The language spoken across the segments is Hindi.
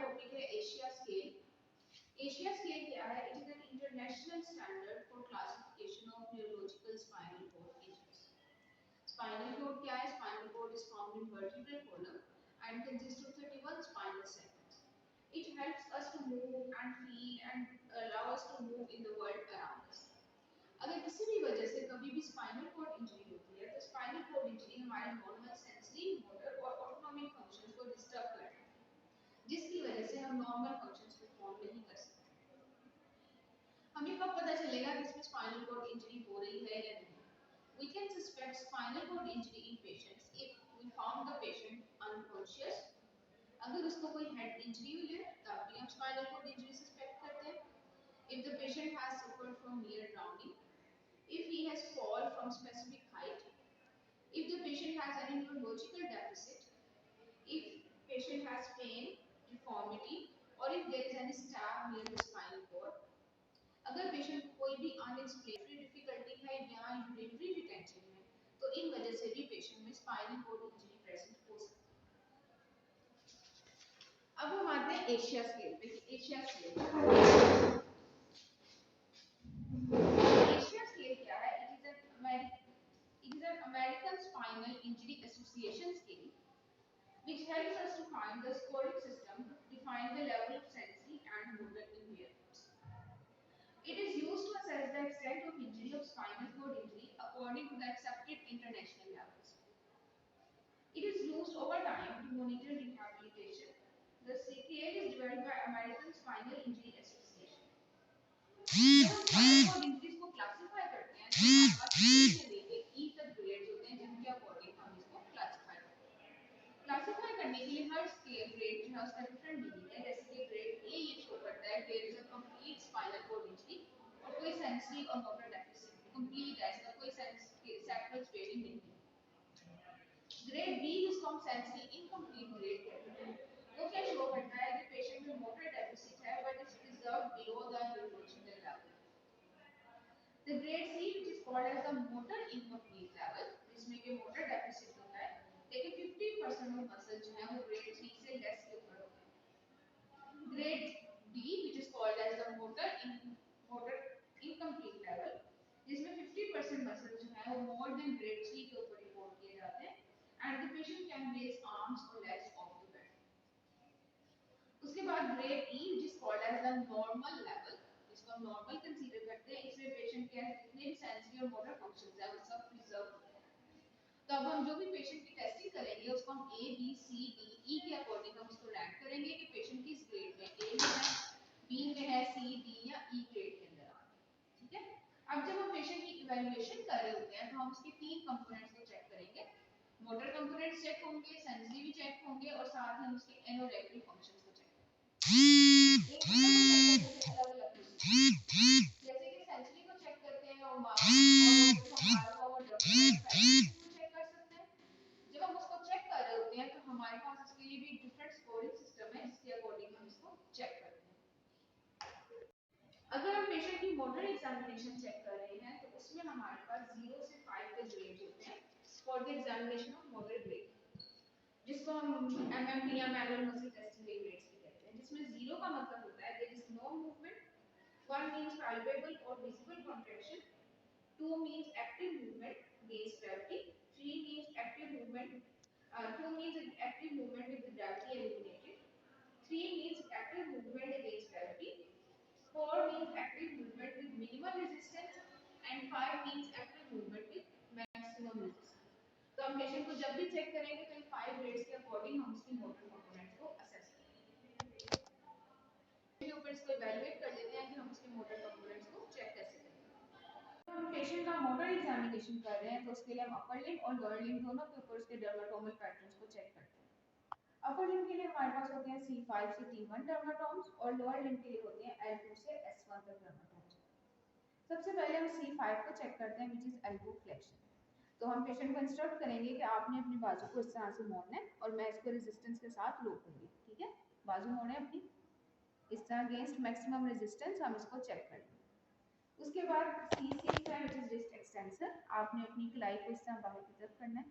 टॉपिक है एशिया स्केल। एशिया स्केल क्या है? It is an international standard for classification of neurological spinal cord injuries. Spinal cord क्या है? Spinal cord is found in vertebral column and consists of 31 spinal segments. It helps us to move and feel and allow us to move in the world around us. अगर किसी भी वजह से कभी भी स्पाइनल कॉर्ड इंजरी होती है तो स्पाइनल कॉर्ड इंजरी हमारे नॉर्मल सेंसरी, मोटर और ऑटोनॉमिक फंक्शंस को डिस्टर्ब करती है, जिसकी वजह से हम नॉर्मल फंक्शंस परफॉर्म नहीं कर सकते। हमें कब पता चलेगा कि इसमें स्पाइनल कॉर्ड इंजरी हो रही है या नहीं? We can suspect spinal cord injury in patients if we found the patient unconscious. अगर उसको कोई हेड इंजरी हुई है तब भी हम स्पाइनल कॉर्ड इंजरी सस्पेक्ट करते हैं। If the patient has suffered from near drowning, if he has fall from specific height, if the patient has any neurological deficit, if patient has pain, deformity, or if there is any stab near the spinal cord, अगर पेशेंट को कोई भी अनएक्सप्लेनरी डिफिकल्टी है या यूरिनरी रिटेंशन है तो इन वजह से भी पेशेंट में स्पाइनल कॉर्ड इंजरी प्रेजेंट हो सकती है। अब हम आते हैं एशिया स्केल पे। एशिया स्केल क्या है? It is an American spinal injury association scale which helps us to find the scoring system to define the level of sensory and motor impairments. It is used to assess the extent of injury of spinal cord injury according to the accepted international levels. It is used over time to monitor rehabilitation. The scale is developed by American Spinal Injury Association. जब हम spinal cord injuries को classify करते हैं तो हमारे पास A से लेके E तक ग्रेड्स होते हैं जिनके अकॉर्डिंग हम इसको क्लासिफाई करते हैं। क्लासिफाई करने के लिए हर स्केल ग्रेड जो है उसका डिफरेंट मीनिंग है। जैसे कि ग्रेड ए ये शो करता है कि there is a complete spinal cord injury और कोई सेंसरी और मोटर डेफिसिट, कंप्लीट है, इसका कोई सेक्टरल स्वेलिंग नहीं है। ग्रेड बी जिसको हम सेंसरी इनकम्प्लीट ग्रेड कहते हैं, वो क्या शो करता है कि पेशेंट में मोटर डेफिसिट है but is preserved below the neurological level. The grade C, which is called as the motor incomplete level, जिसमें कि motor deficit होता है, लेकिन 50% of muscle जो है वो grade 3 से less के ऊपर होते हैं। Grade D, which is called as the motor incomplete level, जिसमें 50% muscle जो है वो more than grade 3 के ऊपर रिपोर्ट किए जाते हैं, and the patient can raise arms or legs off the bed. उसके बाद grade E, which is called as the normal level, इसको हम नॉर्मल कंसीडर करते हैं। इसमें पेशेंट के जितने भी सेंसरी और मोटर फंक्शंस हैं वो सब प्रिजर्व होते हैं। तो अब हम जो भी पेशेंट की टेस्टिंग करेंगे उसको हम A B C D E के अकॉर्डिंग हम उसको रैंक करेंगे कि पेशेंट किस ग्रेड में, ए में है, बी में है, सी डी या ई ग्रेड के अंदर आ रहा है। ठीक है। अब जब हम पेशेंट की इवैल्यूएशन कर रहे होते हैं तो हम उसके तीन कंपोनेंट्स को चेक करेंगे। मोटर कंपोनेंट्स चेक होंगे, सेंसरी भी चेक होंगे और साथ ही हम उसके एनोरेक्टरी फंक्शंस को चेक जैसे कि सेंसरी को चेक करते हैं और मोटर को अल्फा और डब्ल्यू चेक कर सकते हैं। जब हम उसको चेक कर रहे होते हैं तो हमारे पास इसके लिए भी डिफरेंट स्कोरिंग सिस्टम है जिसके अकॉर्डिंग हम इसको चेक करते हैं। अगर हम पेशेंट की मोटर एग्जामिनेशन चेक कर रहे हैं तो उसमें हमारे पास 0 से 5 के ग्रेड्स होते हैं for the examination of motor grade, जिसको हम एमएमटी या मैनुअल मसल टेस्टिंग के ग्रेड्स भी कहते हैं। जिसमें 0 का मतलब होता है there is no movement, 1 means palpable or visible contraction, 2 means active movement against gravity, 3 means active movement, 2 means active movement with the gravity eliminated, 3 means active movement against gravity, 4 means active movement with minimal resistance, and 5 means active movement with maximum resistance. तो हम पेशेंट को जब भी चेक करेंगे तो इन 5 ग्रेड्स के अकॉर्डिंग हम उसकी मोटर कंपोनेंट्स को असेस करेंगे। के ऊपर इसको इवैल्यूएट कर लेते हैं कि हम उसके मोटर कंपोनेंट्स को चेक कैसे करेंगे। हम पेशेंट का मोटर एग्जामिनेशन कर रहे हैं तो उसके लिए हम अपर लिम्ब और लोअर लिम्ब दोनों के ऊपर उसके डर्माटोमल पैटर्न्स को चेक करते हैं। अपर लिम्ब के लिए हमारे पास होते हैं C5 से T1 डर्माटोम्स और लोअर लिम्ब के लिए होते हैं L2 से S1 तक डर्माटोम्स। सबसे पहले हम C5 को चेक करते हैं व्हिच इज एल्बो फ्लेक्शन। तो हम पेशेंट को इंस्ट्रक्ट करेंगे कि आपने अपनी बाजू को इस तरह से मोड़ना है और मैं इसको रेजिस्टेंस के साथ रोक दूंगी। ठीक है, बाजू मोड़े अपनी इस तरह अगेंस्ट मैक्सिमम रेजिस्टेंस हम इसको चेक कर लेंगे। उसके बाद C6 है व्हिच इज रिस्ट एक्सटेंसर। आपने अपनी कलाई को इस तरह बाहर की तरफ करना है,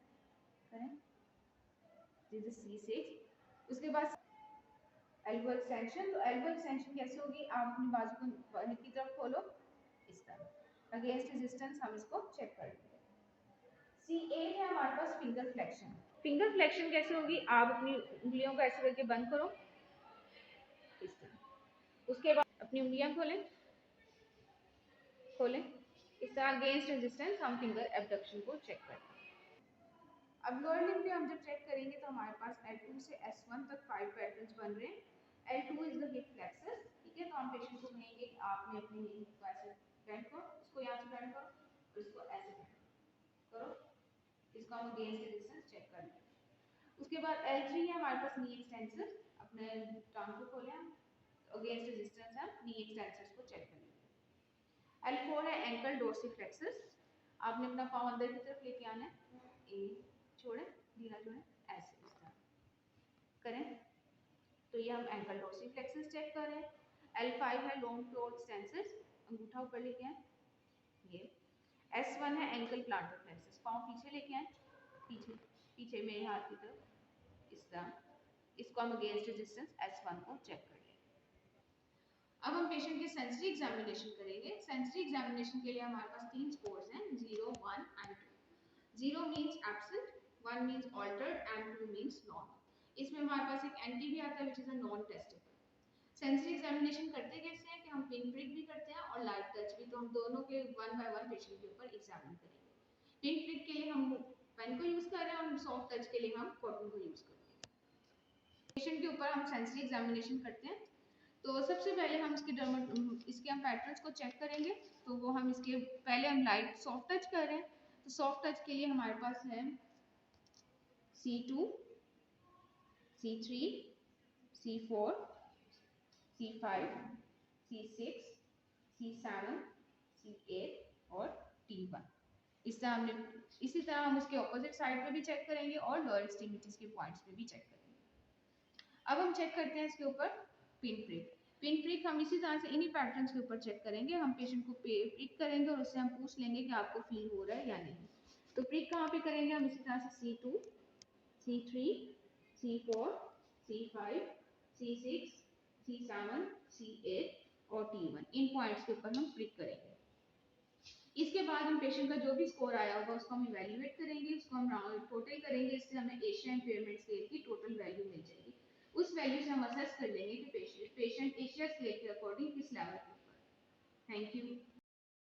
करें, दिस इज C6। उसके बाद एल्बो एक्सटेंशन, तो एल्बो एक्सटेंशन कैसे होगी, आप अपनी बाजू को बाहर की तरफ खोलो इस तरह, अगेंस्ट रेजिस्टेंस हम इसको चेक कर लेंगे। C8 है हमारे पास फिंगर फ्लेक्शन। फिंगर फ्लेक्शन कैसे होगी, आप अपनी उंगलियों को ऐसे करके बंद करो इस तरह, उसके बाद अपनी उंगलियां खोलें खोलें इस तरह, अगेंस्ट रेजिस्टेंस हम फिंगर एबडक्शन को चेक करते हैं। अब लोअर लिम्ब पे हम जब चेक करेंगे तो हमारे पास L2 से S1 तक 5 पैटर्न्स बन रहे हैं। L2 is the hip plexus, ठीक है, तो हम पेशेंट को कहेंगे कि आपने अपनी हिप को ऐसे बेंड करो, इसको यहाँ से बेंड करो और इसको ऐसे बेंड करो, इसको हम अगेंस्ट रेजिस्टेंस चेक कर लेंगे। उसके बाद L3 है हमारे पास नी एक्सटेंसर, अपने टांग को खोलें हम, अगेंस्ट रेजिस्टेंस हम नी एक्सटेंसर्स को चेक करेंगे। L4 है एंकल डोर्सिफ्लेक्सस, आपने अपना पाँव अंदर की तरफ लेके आना है, ए छोड़े ढीला छोड़े ऐसे इस तरह करें, तो ये हम एंकल डोर्सिफ्लेक्सस चेक कर रहे हैं। L5 है लॉन्ग टो एक्सटेंसर्स, अंगूठा ऊपर लेके आए ये। S1 है एंकल प्लांटर फ्लेक्सस, पाँव पीछे लेके आए, पीछे पीछे मेरे हाथ की तरफ इस तरह, इसको हम अगेंस्ट रेजिस्टेंस S1 को चेक कर लें। अब हम पेशेंट के सेंसरी एग्जामिनेशन करेंगे। सेंसरी एग्जामिनेशन के लिए हमारे पास 3 स्कोर्स हैं, 0, 1 and 2। 0 means absent, 1 means altered and 2 means normal. इसमें हमारे पास एक एंटी भी आता है which is a non testable. Sensory examination करते कैसे हैं कि हम पिन प्रिक भी करते हैं और लाइट टच भी, तो हम दोनों के वन बाय वन पेशेंट के ऊपर एग्जामिन करेंगे। पिन प्रिक के लिए हम पेन को यूज कर रहे हैं और सॉफ्ट टच के लिए हम कॉटन को यूज कर रहे हैं। पेशेंट के ऊपर हम सेंसरी एग्जामिनेशन करते हैं, तो सबसे पहले हम इसके हम पैटर्न्स को चेक करेंगे, तो वो हम इसके पहले हम लाइट सॉफ्ट टच कर रहे हैं, तो सॉफ्ट टच के लिए हमारे पास है C2, C3, C4, C5, C6, C7, C8 और T1। इस तरह हमने, इसी तरह हम उसके ऑपोजिट साइड पे भी चेक करेंगे और लोअर एक्सट्रीमिटीज के पॉइंट्स पे भी चेक करेंगे। अब हम चेक करते हैं इसके ऊपर पिन प्रिक। पिन प्रिक हम इसी तरह से इन्हीं पैटर्न्स के ऊपर चेक करेंगे, हम पेशेंट को प्रिक करेंगे और उससे हम पूछ लेंगे कि आपको फील हो रहा है या नहीं। तो प्रिक कहाँ पे करेंगे, हम इसी तरह से C2, C3, C4, C5, C6, C7, C8 और T1, इन पॉइंट्स के ऊपर हम प्रिक करेंगे। इसके बाद हम पेशेंट का जो भी स्कोर आया होगा उसको हम इवेल्युएट करेंगे, उसको हम टोटल करेंगे, इससे हमें एशिया इम्पेयरमेंट स्केल की टोटल वैल्यू मिल जाएगी। उस वैल्यू से हम असेस कर लेंगे कि पेशेंट एशिया स्केल के अकॉर्डिंग किस लेवल पे। Thank you.